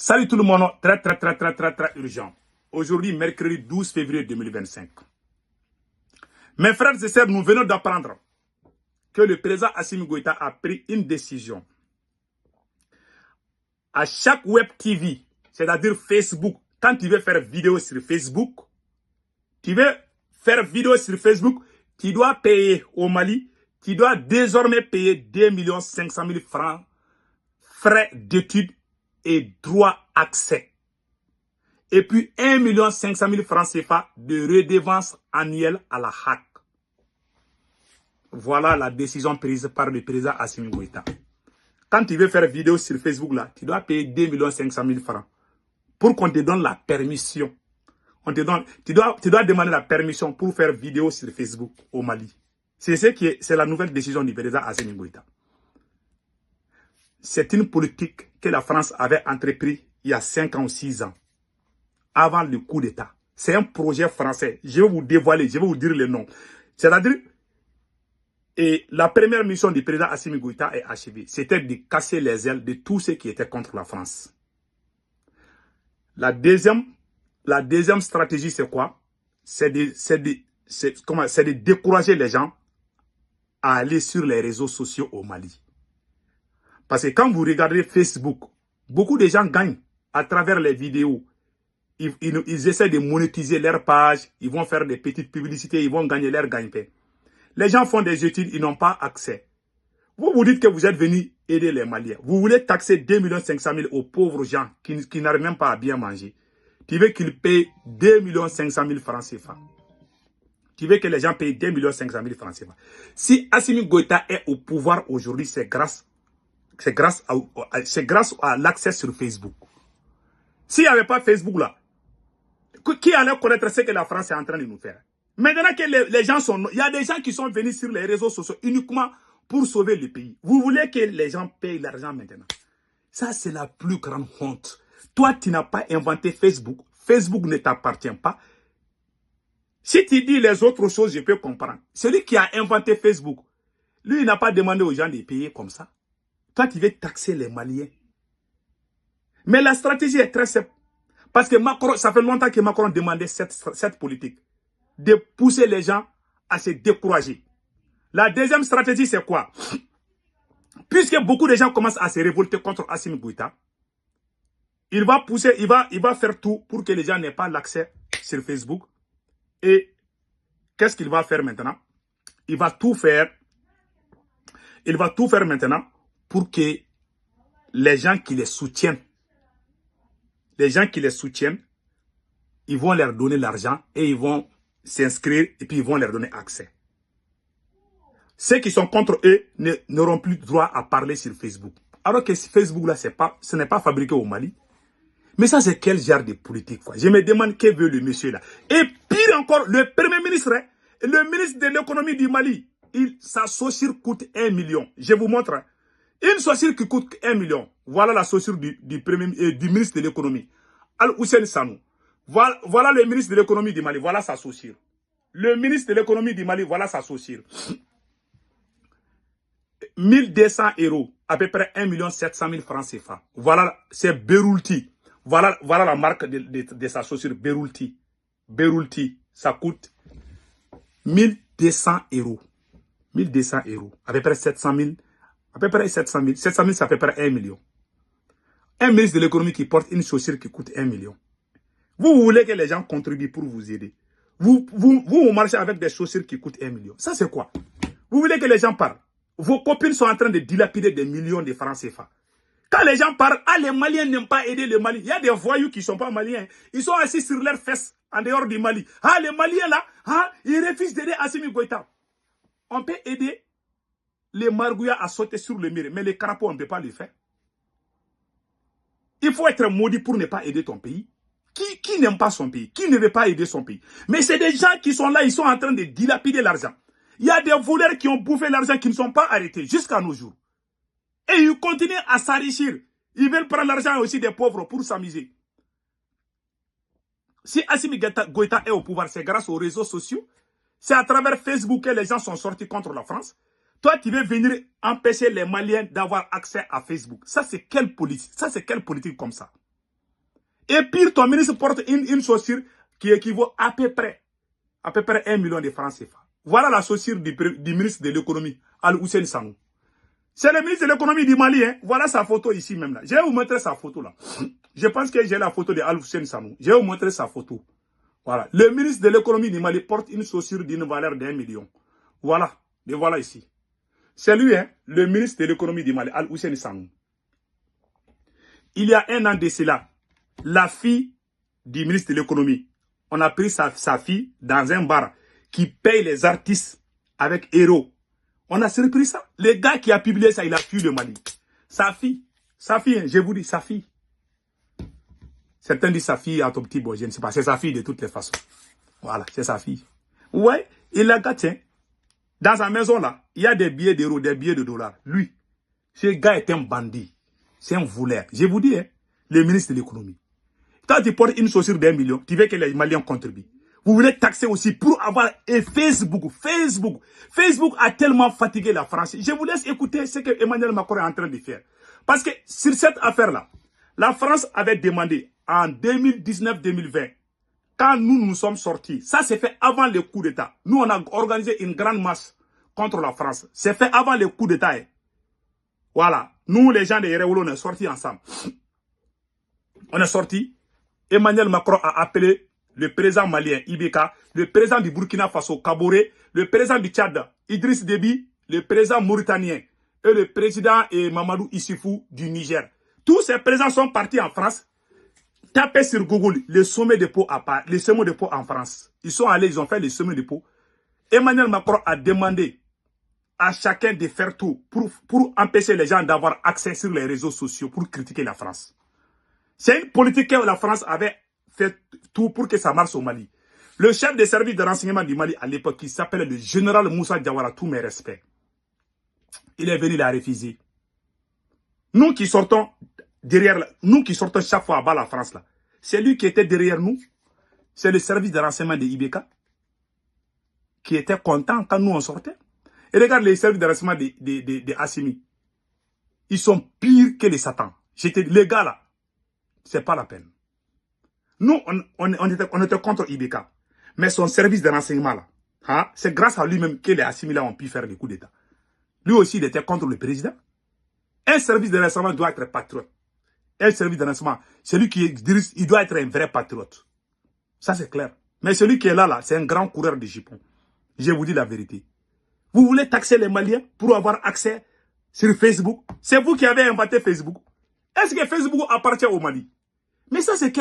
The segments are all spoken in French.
Salut tout le monde, très urgent. Aujourd'hui, mercredi 12 février 2025. Mes frères et sœurs, nous venons d'apprendre que le président Assimi Goïta a pris une décision. À chaque web TV, c'est-à-dire Facebook, quand tu veux faire vidéo sur Facebook, tu dois payer au Mali, tu dois désormais payer 2 500 000 francs, frais d'études et droit accès. Et puis 1 500 000 francs CFA de redevance annuelle à la HAC. Voilà la décision prise par le président Assimi Goïta. Quand tu veux faire vidéo sur Facebook, là, tu dois payer 2 500 000 francs pour qu'on te donne la permission. Tu dois demander la permission pour faire vidéo sur Facebook au Mali. C'est la nouvelle décision du président Assimi Goïta. C'est une politique que la France avait entreprise il y a 5 ans ou 6 ans, avant le coup d'État. C'est un projet français. Je vais vous dévoiler, je vais vous dire le nom. C'est-à-dire, et la première mission du président Assimi Goïta est achevée. C'était de casser les ailes de tous ceux qui étaient contre la France. La deuxième stratégie, c'est quoi? C'est de décourager les gens à aller sur les réseaux sociaux au Mali. Parce que quand vous regardez Facebook, beaucoup de gens gagnent à travers les vidéos. Ils essaient de monétiser leur page, ils vont faire des petites publicités, ils vont gagner leur gagne-pain. Les gens font des études, ils n'ont pas accès. Vous vous dites que vous êtes venu aider les Maliens. Vous voulez taxer 2 500 000 aux pauvres gens qui n'arrivent même pas à bien manger. Tu veux qu'ils payent 2 500 000 francs CFA. Tu veux que les gens payent 2 500 000 francs CFA. Si Assimi Goïta est au pouvoir aujourd'hui, c'est grâce à l'accès sur Facebook. S'il n'y avait pas Facebook là, qui allait connaître ce que la France est en train de nous faire? Maintenant que les gens sont... Il y a des gens qui sont venus sur les réseaux sociaux uniquement pour sauver le pays. Vous voulez que les gens payent l'argent maintenant? Ça, c'est la plus grande honte. Toi, tu n'as pas inventé Facebook. Facebook ne t'appartient pas. Si tu dis les autres choses, je peux comprendre. Celui qui a inventé Facebook, lui, il n'a pas demandé aux gens de payer comme ça. Toi, tu veux taxer les Maliens. Mais la stratégie est très simple. Parce que Macron, ça fait longtemps que Macron demandait cette politique. De pousser les gens à se décourager. La deuxième stratégie, c'est quoi? Puisque beaucoup de gens commencent à se révolter contre Assimi Goïta, il va faire tout pour que les gens n'aient pas l'accès sur Facebook. Et qu'est-ce qu'il va faire maintenant? Il va tout faire maintenant pour que les gens qui les soutiennent, ils vont leur donner l'argent et ils vont s'inscrire et puis ils vont leur donner accès. Ceux qui sont contre eux n'auront plus droit à parler sur Facebook. Alors que Facebook là, ce n'est pas fabriqué au Mali. Mais ça, c'est quel genre de politique, quoi? Je me demande que veut le monsieur là. Et pire encore, le premier ministre, le ministre de l'économie du Mali, sa chaussure coûte 1 million. Je vous montre. Une chaussure qui coûte 1 million. Voilà la chaussure du ministre de l'économie. Al-Hussein Sanou. Voilà le ministre de l'économie du Mali. Voilà sa chaussure. Le ministre de l'économie du Mali, voilà sa chaussure. 1200 €, à peu près 1 700 000 francs CFA. Voilà, c'est Berulti. Voilà la marque de sa chaussure, Berulti. Berulti, ça coûte 1200 €. 1200 €, à peu près 700 000. À peu près 700 000. 700 000, c'est à peu près 1 million. Un ministre de l'économie qui porte une chaussure qui coûte 1 million. Vous voulez que les gens contribuent pour vous aider. Vous marchez avec des chaussures qui coûtent 1 million. Ça, c'est quoi? Vous voulez que les gens parlent. Vos copines sont en train de dilapider des millions de francs CFA. Quand les gens parlent, les Maliens n'aiment pas aider les Maliens. Il y a des voyous qui ne sont pas Maliens. Ils sont assis sur leurs fesses en dehors du Mali. Les Maliens là, ils refusent d'aider Assimi Goïta. On peut aider les margouillas à sauter sur le mur, mais les crapauds, on ne peut pas le faire. Il faut être maudit pour ne pas aider ton pays. Qui n'aime pas son pays? Qui ne veut pas aider son pays? Mais c'est des gens qui sont là, ils sont en train de dilapider l'argent. Il y a des voleurs qui ont bouffé l'argent qui ne sont pas arrêtés jusqu'à nos jours. Et ils continuent à s'enrichir. Ils veulent prendre l'argent aussi des pauvres pour s'amuser. Si Assimi Goïta est au pouvoir, c'est grâce aux réseaux sociaux. C'est à travers Facebook que les gens sont sortis contre la France. Toi, tu veux venir empêcher les Maliens d'avoir accès à Facebook. Ça, c'est quelle politique? Ça, c'est quelle politique comme ça? Et pire, ton ministre porte une chaussure qui équivaut à peu près 1 million de francs CFA. Voilà la chaussure du ministre de l'économie, Al-Hussein Sanou. C'est le ministre de l'économie du Mali, hein. Voilà sa photo ici même là. Je vais vous montrer sa photo là. Je pense que j'ai la photo de Al-Hussein Sanou. Je vais vous montrer sa photo. Voilà. Le ministre de l'économie du Mali porte une chaussure d'une valeur d'1 million. Voilà. Et voilà ici. C'est lui, hein, le ministre de l'économie du Mali, Al-Hussein Sanou. Il y a un an de cela, la fille du ministre de l'économie, on a pris sa fille dans un bar qui paye les artistes avec héros. On a surpris ça. Le gars qui a publié ça, il a fui le Mali. Sa fille, hein, je vous dis, sa fille. Certains disent sa fille à ton petit boy, je ne sais pas. C'est sa fille de toutes les façons. Voilà, c'est sa fille. Ouais, il la gâte, hein. Dans sa maison là, il y a des billets d'euros, des billets de dollars. Lui, ce gars est un bandit. C'est un voleur. Je vous dis, hein, le ministre de l'économie. Quand tu portes une chaussure d'1 million, tu veux que les Maliens contribuent. Vous voulez taxer aussi pour avoir un Facebook. Facebook a tellement fatigué la France. Je vous laisse écouter ce que Emmanuel Macron est en train de faire. Parce que sur cette affaire-là, la France avait demandé en 2019-2020, quand nous sommes sortis, ça s'est fait avant le coup d'État. Nous, on a organisé une grande marche contre la France. C'est fait avant le coup d'État. Hein. Voilà. Nous, les gens de Yereolo, on est sortis ensemble. On est sortis. Emmanuel Macron a appelé le président malien, Ibeka, le président du Burkina Faso, Kaboré, le président du Tchad, Idriss Déby, le président mauritanien et le président Mamadou Issifou du Niger. Tous ces présidents sont partis en France. Tapez sur Google le sommet de Pau en France. Ils sont allés, ils ont fait le sommet de Pau. Emmanuel Macron a demandé à chacun de faire tout pour empêcher les gens d'avoir accès sur les réseaux sociaux pour critiquer la France. C'est une politique que la France avait fait tout pour que ça marche au Mali. Le chef des services de renseignement du Mali à l'époque, qui s'appelle le général Moussa Diawara, tous mes respects, il est venu la refuser. Nous qui sortons derrière, nous qui sortons chaque fois à bas la France, là, c'est lui qui était derrière nous. C'est le service de renseignement de Ibeka qui était content quand nous on sortait. Et regarde les services de renseignement de Assimi. Ils sont pires que les satans. Les gars là, c'est pas la peine. Nous, on était contre Ibeka. Mais son service de renseignement là, hein, c'est grâce à lui-même que les Assimi là ont pu faire le coup d'État. Lui aussi, il était contre le président. Un service de renseignement doit être patriote. Un service de renseignement, celui qui dirige, il doit être un vrai patriote. Ça, c'est clair. Mais celui qui est là, c'est un grand coureur de jupons. Je vous dis la vérité. Vous voulez taxer les Maliens pour avoir accès sur Facebook? C'est vous qui avez inventé Facebook. Est-ce que Facebook appartient au Mali? Mais ça, c'est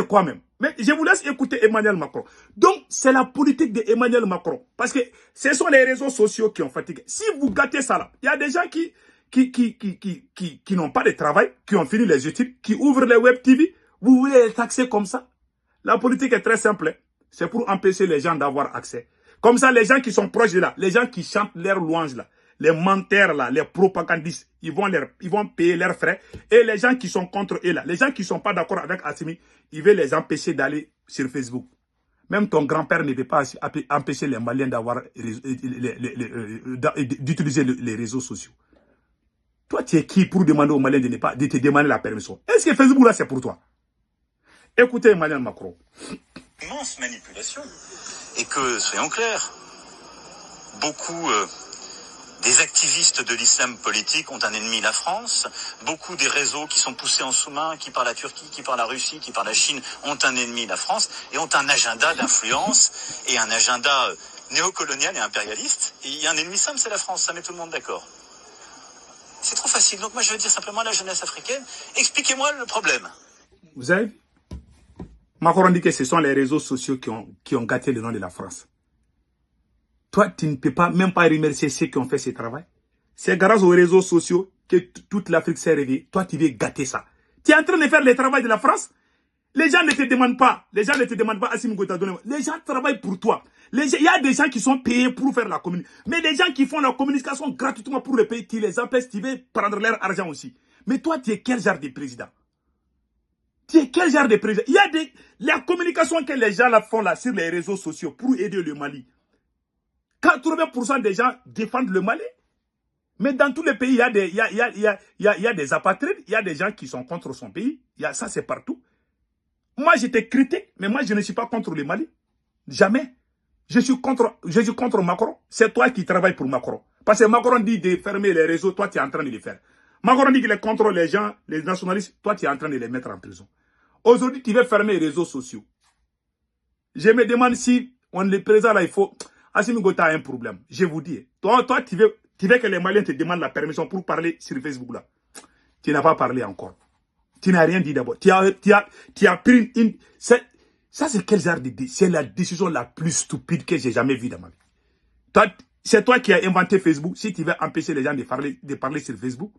quoi même? Mais je vous laisse écouter Emmanuel Macron. Donc, c'est la politique d'Emmanuel Macron. Parce que ce sont les réseaux sociaux qui ont fatigué. Si vous gâtez ça là, il y a des gens qui n'ont pas de travail, qui ont fini les études, qui ouvrent les web TV. Vous voulez les taxer comme ça? La politique est très simple. C'est pour empêcher les gens d'avoir accès. Comme ça, les gens qui sont proches de là, les gens qui chantent leurs louanges là, les menteurs là, les propagandistes, ils vont payer leurs frais. Et les gens qui sont contre eux là, les gens qui ne sont pas d'accord avec Assimi, ils veulent les empêcher d'aller sur Facebook. Même ton grand-père ne peut pas empêcher les Maliens d'utiliser les réseaux sociaux. Toi, tu es qui pour demander aux Maliens de te demander la permission? Est-ce que Facebook là, c'est pour toi? Écoutez Emmanuel Macron. Immense manipulation. Et que, soyons clairs, beaucoup des activistes de l'islam politique ont un ennemi, la France. Beaucoup des réseaux qui sont poussés en sous-main, qui par la Turquie, qui par la Russie, qui par la Chine, ont un ennemi, la France, et ont un agenda d'influence et un agenda néocolonial et impérialiste. Et il y a un ennemi simple, c'est la France, ça met tout le monde d'accord. C'est trop facile. Donc moi, je veux dire simplement à la jeunesse africaine, expliquez-moi le problème. Vous savez, Macron dit que ce sont les réseaux sociaux qui ont gâté le nom de la France. Toi, tu ne peux même pas remercier ceux qui ont fait ce travail. C'est grâce aux réseaux sociaux que toute l'Afrique s'est réveillée. Toi, tu veux gâter ça. Tu es en train de faire le travail de la France. Les gens ne te demandent pas. Les gens ne te demandent pas Assimi Goïta. Les gens travaillent pour toi. Il y a des gens qui sont payés pour faire la communication. Mais les gens qui font la communication gratuitement pour le pays, tu les empêches, tu veux prendre leur argent aussi. Mais toi, tu es quel genre de président? Tu es quel genre de président? Il y a la communication que les gens là font là sur les réseaux sociaux pour aider le Mali. 80% des gens défendent le Mali. Mais dans tous les pays, il y a des apatrides, il y a des gens qui sont contre son pays. Ça, c'est partout. Moi, j'étais critique, mais moi, je ne suis pas contre le Mali. Jamais. Je suis contre Macron. C'est toi qui travailles pour Macron. Parce que Macron dit de fermer les réseaux, toi, tu es en train de les faire. Macron dit qu'il est contre les gens, les nationalistes, toi, tu es en train de les mettre en prison. Aujourd'hui, tu veux fermer les réseaux sociaux. Je me demande si on est présent là, il faut... Assimi Goïta a un problème. Je vous dis. Toi, tu veux que les Maliens te demandent la permission pour parler sur Facebook là. Tu n'as pas parlé encore. Tu n'as rien dit d'abord. Tu as pris une... Ça, c'est quel genre d'idée? C'est la décision la plus stupide que j'ai jamais vue dans ma vie. C'est toi qui as inventé Facebook. Si tu veux empêcher les gens de parler sur Facebook,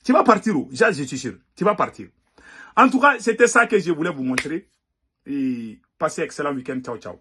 tu vas partir où? Je suis sûr. Tu vas partir. En tout cas, c'était ça que je voulais vous montrer. Et passez un excellent week-end. Ciao, ciao.